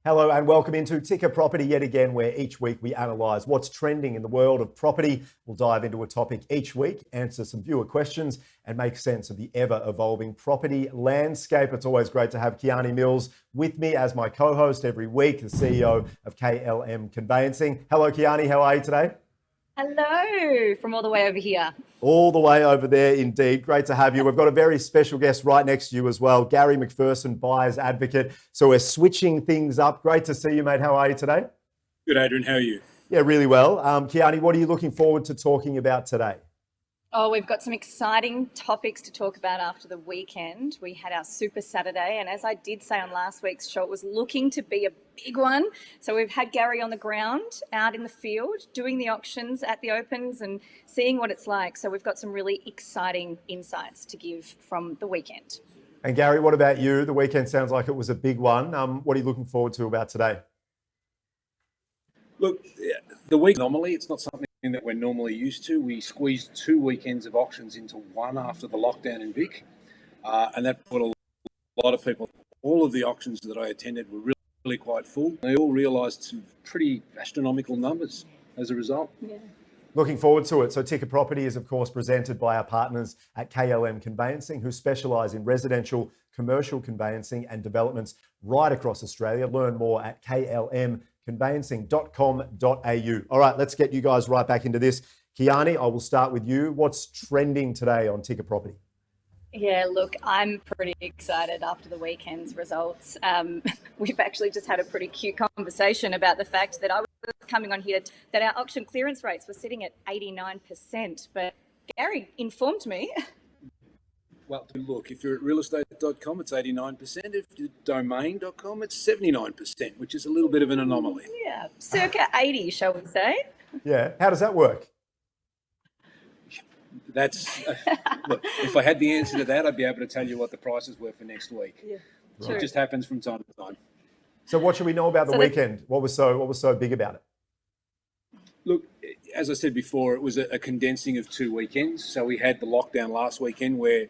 Hello and welcome into Ticker Property yet again, where each week we analyse what's trending in the world of property. We'll dive into a topic each week, answer some viewer questions and make sense of the ever-evolving property landscape. It's always great to have Kiani Mills with me as my co-host every week, the CEO of KLM Conveyancing. Hello Kiani, how are you today? Hello, from all the way over here. All the way over there, indeed. Great to have you. We've got a very special guest right next to you as well, Garry McPherson, buyer's advocate. So we're switching things up. Great to see you, mate. How are you today? Good, Adrian. How are you? Yeah, really well. Kiani, what are you looking forward to talking about today? Oh, we've got some exciting topics to talk about after the weekend. We had our Super Saturday, and as I did say on last week's show, it was looking to be a big one. So we've had Garry on the ground, out in the field, doing the auctions at the opens and seeing what it's like. So we've got some really exciting insights to give from the weekend. And Garry, what about you? The weekend sounds like it was a big one. What are you looking forward to about today? Look, the week anomaly, it's not something that we're normally used to. We squeezed 2 weekends of auctions into one after the lockdown in Vic, and that put a lot of people. All of the auctions that I attended were really quite full. They all realised some pretty astronomical numbers as a result. Yeah. Looking forward to it. So Ticker Property is, of course, presented by our partners at KLM Conveyancing, who specialise in residential, commercial conveyancing and developments right across Australia. Learn more at klmconveyancing.com.au. All right, let's get you guys right back into this. Kiani, I will start with you. What's trending today on Ticker Property? Yeah, look, I'm pretty excited after the weekend's results. We've actually just had a pretty cute conversation about the fact that I was coming on here that our auction clearance rates were sitting at 89%, but Garry informed me. Well, look, if you're at realestate.com, it's 89%. If you're at domain.com, it's 79%, which is a little bit of an anomaly. Yeah, circa 80, shall we say? Yeah, how does that work? That's look, if I had the answer to that, I'd be able to tell you what the prices were for next week. Yeah, It just happens from time to time. So what should we know about the weekend? What was so big about it? Look, as I said before, it was a condensing of 2 weekends. So we had the lockdown last weekend where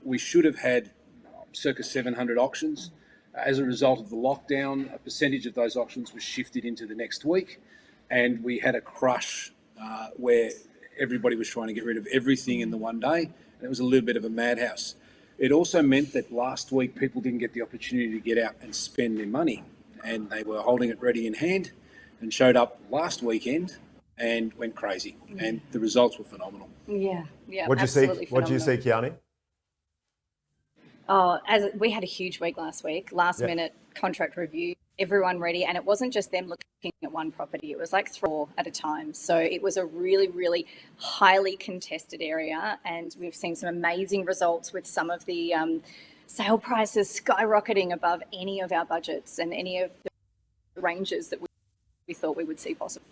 we should have had circa 700 auctions. As a result of the lockdown, a percentage of those auctions was shifted into the next week, and we had a crush where everybody was trying to get rid of everything in the one day, and it was a little bit of a madhouse. It also meant that last week people didn't get the opportunity to get out and spend their money, and they were holding it ready in hand and showed up last weekend and went crazy, and the results were phenomenal. Yeah, What did you see, Kiani? Oh, we had a huge week last week, last minute contract review, everyone ready. And it wasn't just them looking at one property, it was like 3 at a time. So it was a really, really highly contested area. And we've seen some amazing results with some of the sale prices skyrocketing above any of our budgets and any of the ranges that we thought we would see possible.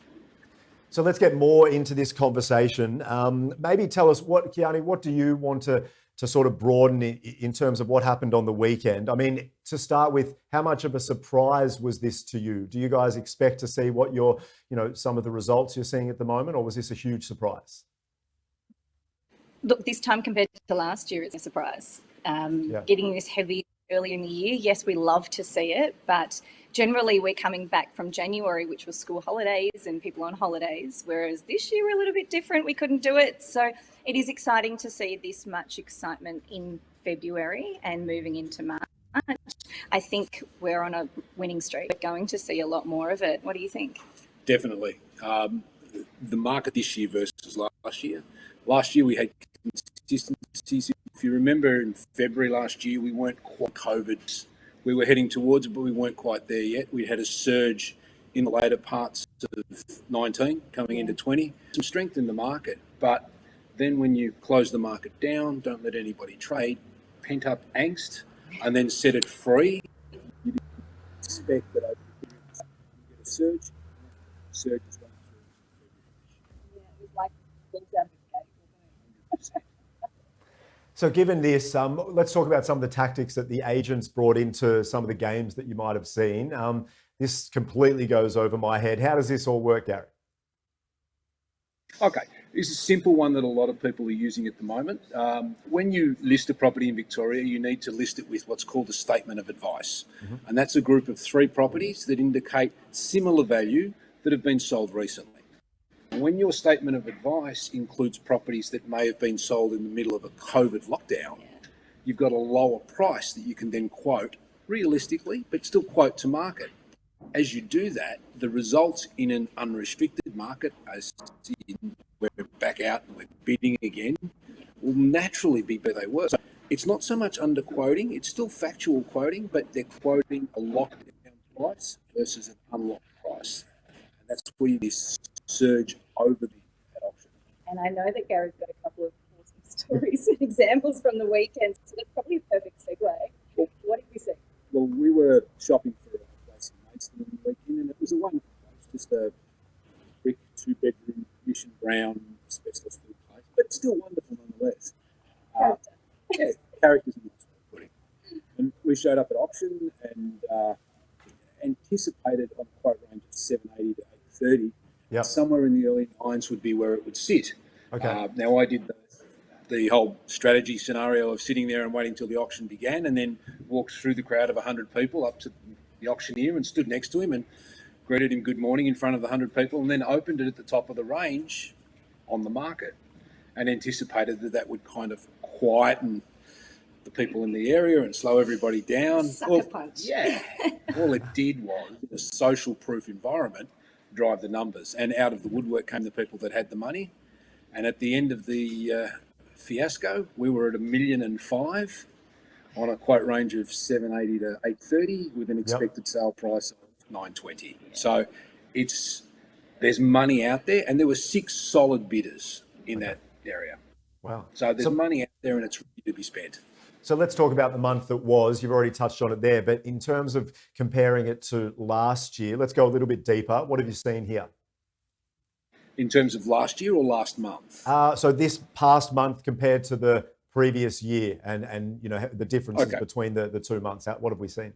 So let's get more into this conversation. Maybe tell us, Kiani, what do you want to sort of broaden in terms of what happened on the weekend? I mean, to start with, how much of a surprise was this to you? Do you guys expect to see what some of the results you're seeing at the moment, or was this a huge surprise? Look, this time compared to last year, it's a surprise. Getting this heavy early in the year, yes, we love to see it, but generally we're coming back from January, which was school holidays and people on holidays, whereas this year we're a little bit different. We couldn't do it. So it is exciting to see this much excitement in February and moving into March. I think we're on a winning streak. We're going to see a lot more of it. What do you think? Definitely. The market this year versus last year. Last year we had consistencies. If you remember, in February last year, we weren't quite COVID. We were heading towards it, but we weren't quite there yet. We had a surge in the later parts of 19 coming into 20. Some strength in the market, but then when you close the market down, don't let anybody trade, pent up angst, and then set it free, you expect that over the period you get a surge. Surge is going through. Yeah, it was like out of the gate. So given this, let's talk about some of the tactics that the agents brought into some of the games that you might have seen. This completely goes over my head. How does this all work, Garry? Okay. It's a simple one that a lot of people are using at the moment. When you list a property in Victoria, you need to list it with what's called a statement of advice. And that's a group of 3 properties that indicate similar value that have been sold recently. When your statement of advice includes properties that may have been sold in the middle of a COVID lockdown, you've got a lower price that you can then quote realistically, but still quote to market. As you do that, the results in an unrestricted market, as we're back out and we're bidding again, will naturally be where they were. So it's not so much underquoting, it's still factual quoting, but they're quoting a locked down price versus an unlocked price. And that's where you surge over that option. And I know that Gary's got a couple of awesome stories and examples from the weekend, so that's probably a perfect segue. Well, what did you see? Well, we were shopping for a place in Maidstone on the weekend, and it was a wonderful place, just a brick 2-bedroom mission brown asbestos food place, but still wonderful nonetheless. Characters in nice putting. And we showed up at auction and anticipated on a quote range of 780 to 830. Yep. Somewhere in the early 9s would be where it would sit. Okay. Now, I did the whole strategy scenario of sitting there and waiting till the auction began, and then walked through the crowd of 100 people up to the auctioneer and stood next to him and greeted him good morning in front of the 100 people, and then opened it at the top of the range on the market and anticipated that would kind of quieten the people in the area and slow everybody down. Sucker punch. Yeah. All it did was, in a social proof environment, drive the numbers. And out of the woodwork came the people that had the money. And at the end of the fiasco, we were at $1.5 million on a quote range of 780 to 830 with an expected sale price of 920. So there's money out there, and there were 6 solid bidders in that area. Wow. So there's money out there, and it's ready to be spent. So let's talk about the month that was. You've already touched on it there, but in terms of comparing it to last year, let's go a little bit deeper. What have you seen here? In terms of last year or last month? So this past month compared to the previous year, and you know the differences between the 2 months. What have we seen?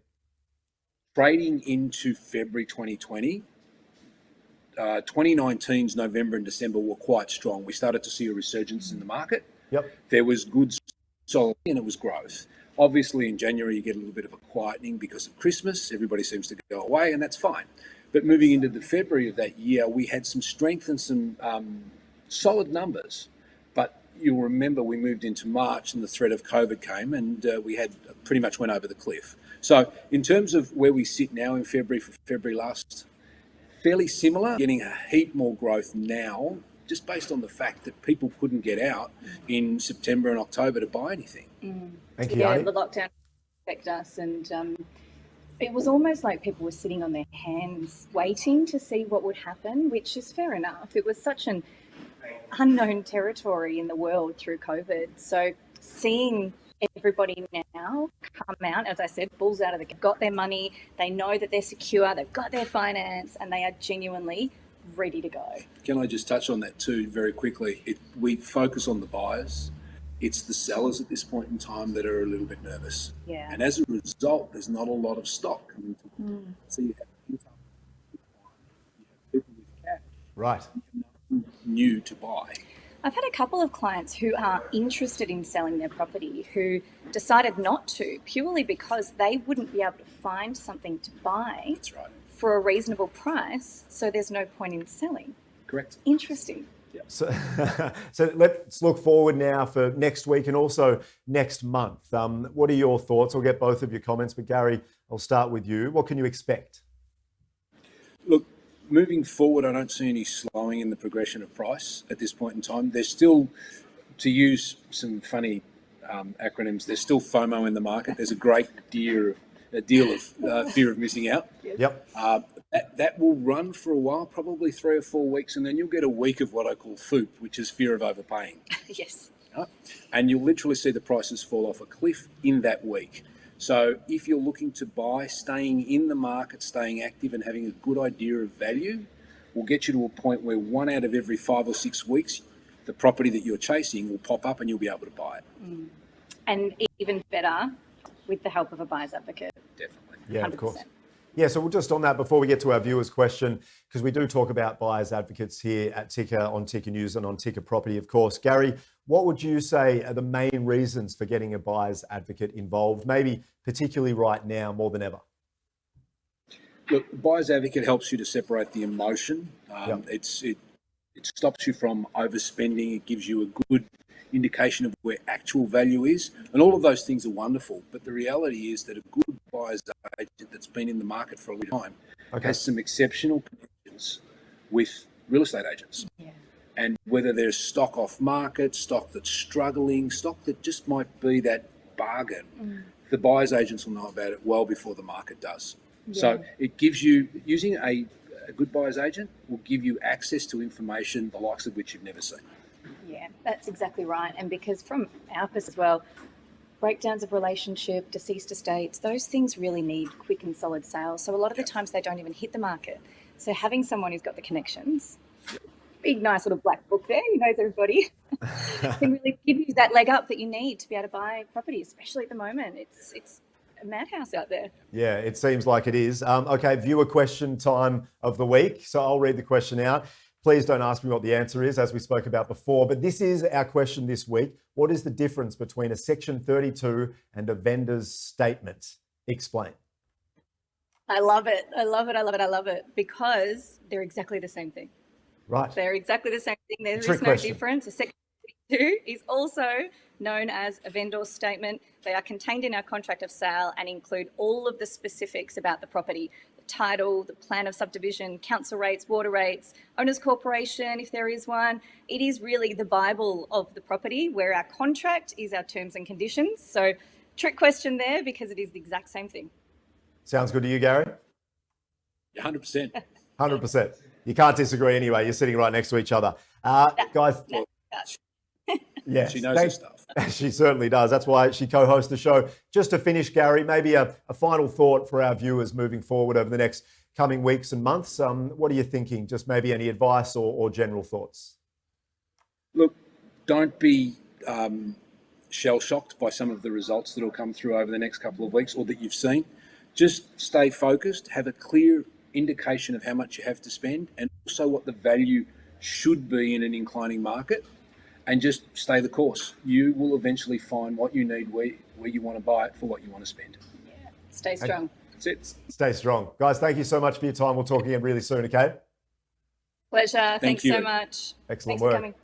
Trading into February 2020, 2019's November and December were quite strong. We started to see a resurgence in the market. Yep. There was good solid, and it was growth. Obviously, in January, you get a little bit of a quietening because of Christmas. Everybody seems to go away, and that's fine. But moving into the February of that year, we had some strength and some solid numbers. But you'll remember we moved into March, and the threat of COVID came, and we had pretty much went over the cliff. So in terms of where we sit now in February for February last, fairly similar, getting a heap more growth now, just based on the fact that people couldn't get out in September and October to buy anything. Thank you, Yeah, Kiani. the lockdown affected us, and it was almost like people were sitting on their hands waiting to see what would happen, which is fair enough. It was such an unknown territory in the world through COVID. So seeing everybody now come out, as I said, bulls out of the got their money, they know that they're secure, they've got their finance, and they are genuinely ready to go. Can I just touch on that too very quickly? We focus on the buyers. It's the sellers at this point in time that are a little bit nervous. Yeah. And as a result, there's not a lot of stock coming to them. So you have income, you have people with cash. Right. New to buy. I've had a couple of clients who are interested in selling their property who decided not to purely because they wouldn't be able to find something to buy. That's right. For a reasonable price, so there's no point in selling. Correct. Interesting. Yeah. So let's look forward now for next week and also next month. What are your thoughts? I'll get both of your comments, but Gary, I'll start with you. What can you expect? Look, moving forward, I don't see any slowing in the progression of price at this point in time. There's still, to use some funny acronyms, there's still FOMO in the market. There's a great deal of fear of missing out. Yep. That will run for a while, probably 3 or 4 weeks, and then you'll get a week of what I call FOOP, which is fear of overpaying. Yes. Right? And you'll literally see the prices fall off a cliff in that week. So if you're looking to buy, staying in the market, staying active and having a good idea of value will get you to a point where 1 out of every 5 or 6 weeks, the property that you're chasing will pop up and you'll be able to buy it. And even better, with the help of a buyer's advocate. Definitely. Yeah, 100%. of course. Yeah, so we'll just on that before we get to our viewers' question, because we do talk about buyers advocates here at Ticker, on Ticker News and on Ticker Property, of course. Gary, what would you say are the main reasons for getting a buyer's advocate involved, maybe particularly right now more than ever? Look, the buyer's advocate helps you to separate the emotion. It stops you from overspending. It gives you a good indication of where actual value is. And all of those things are wonderful. But the reality is that a good buyer's agent that's been in the market for a long time has some exceptional connections with real estate agents. Yeah. And whether there's stock off market, stock that's struggling, stock that just might be that bargain, the buyer's agents will know about it well before the market does. Yeah. So it gives you, using a good buyer's agent will give you access to information the likes of which you've never seen. Yeah, that's exactly right. And because from our perspective as well, breakdowns of relationship, deceased estates, those things really need quick and solid sales. So a lot of the times they don't even hit the market. So having someone who's got the connections, big nice little black book there, who knows everybody, can really give you that leg up that you need to be able to buy property, especially at the moment. It's a madhouse out there. Yeah, it seems like it is. Okay, viewer question time of the week. So I'll read the question out. Please don't ask me what the answer is, as we spoke about before, but this is our question this week. What is the difference between a Section 32 and a vendor's statement? Explain. I love it. I love it. I love it. I love it. Because they're exactly the same thing. Right. They're exactly the same thing. There is no difference. A Section 32 is also known as a vendor's statement. They are contained in our contract of sale and include all of the specifics about the property, the title, the plan of subdivision, council rates, water rates, owner's corporation, if there is one. It is really the Bible of the property, where our contract is our terms and conditions. So trick question there, because it is the exact same thing. Sounds good to you, Gary? 100%. 100%. You can't disagree anyway. You're sitting right next to each other. Guys... Yeah, she knows her stuff. She certainly does. That's why she co-hosts the show. Just to finish, Gary, maybe a final thought for our viewers moving forward over the next coming weeks and months. What are you thinking? Just maybe any advice or general thoughts? Look, don't be shell-shocked by some of the results that will come through over the next couple of weeks or that you've seen. Just stay focused, have a clear indication of how much you have to spend and also what the value should be in an inclining market. And just stay the course. You will eventually find what you need where you want to buy it for what you want to spend. Yeah. Stay strong. That's it. Stay strong. Guys, thank you so much for your time. We'll talk again really soon, okay? Pleasure. Thanks so much. Excellent Thanks work. for coming.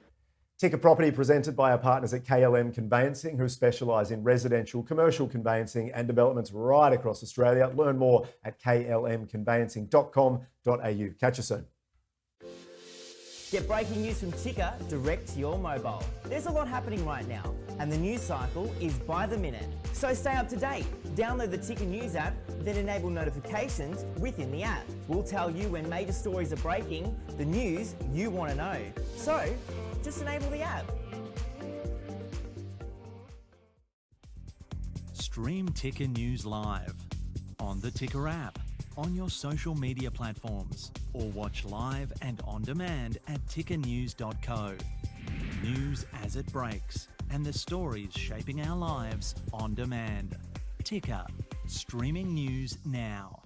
Ticker Property presented by our partners at KLM Conveyancing, who specialise in residential, commercial conveyancing and developments right across Australia. Learn more at klmconveyancing.com.au. Catch you soon. Get breaking news from Ticker direct to your mobile. There's a lot happening right now, and the news cycle is by the minute. So stay up to date. Download the Ticker News app, then enable notifications within the app. We'll tell you when major stories are breaking, the news you want to know. So just enable the app. Stream Ticker News live on the Ticker app, on your social media platforms, or watch live and on demand at tickernews.co. News as it breaks and the stories shaping our lives on demand. Ticker, streaming news now.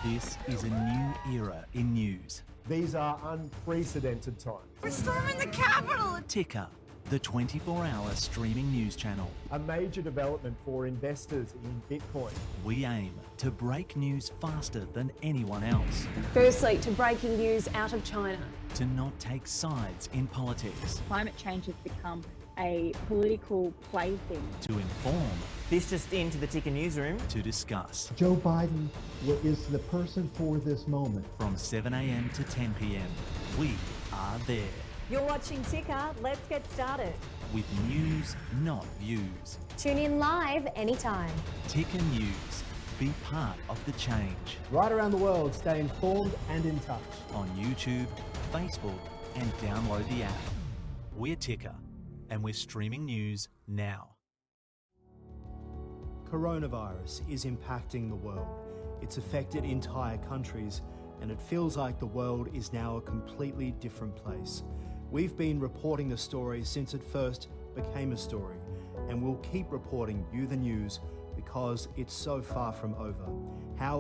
This is a new era in news. These are unprecedented times. We're storming the Capitol! Ticker, the 24-hour streaming news channel. A major development for investors in Bitcoin. We aim to break news faster than anyone else. Firstly, to breaking news out of China. To not take sides in politics. Climate change has become a political plaything. To inform. This just into the Ticker newsroom. To discuss. Joe Biden is the person for this moment. From 7 a.m. to 10 p.m, we are there. You're watching Ticker. Let's get started. With news, not views. Tune in live anytime. Ticker News. Be part of the change. Right around the world, stay informed and in touch. On YouTube, Facebook, and download the app. We're Ticker, and we're streaming news now. Coronavirus is impacting the world. It's affected entire countries, and it feels like the world is now a completely different place. We've been reporting the story since it first became a story, and we'll keep reporting you the news because it's so far from over. How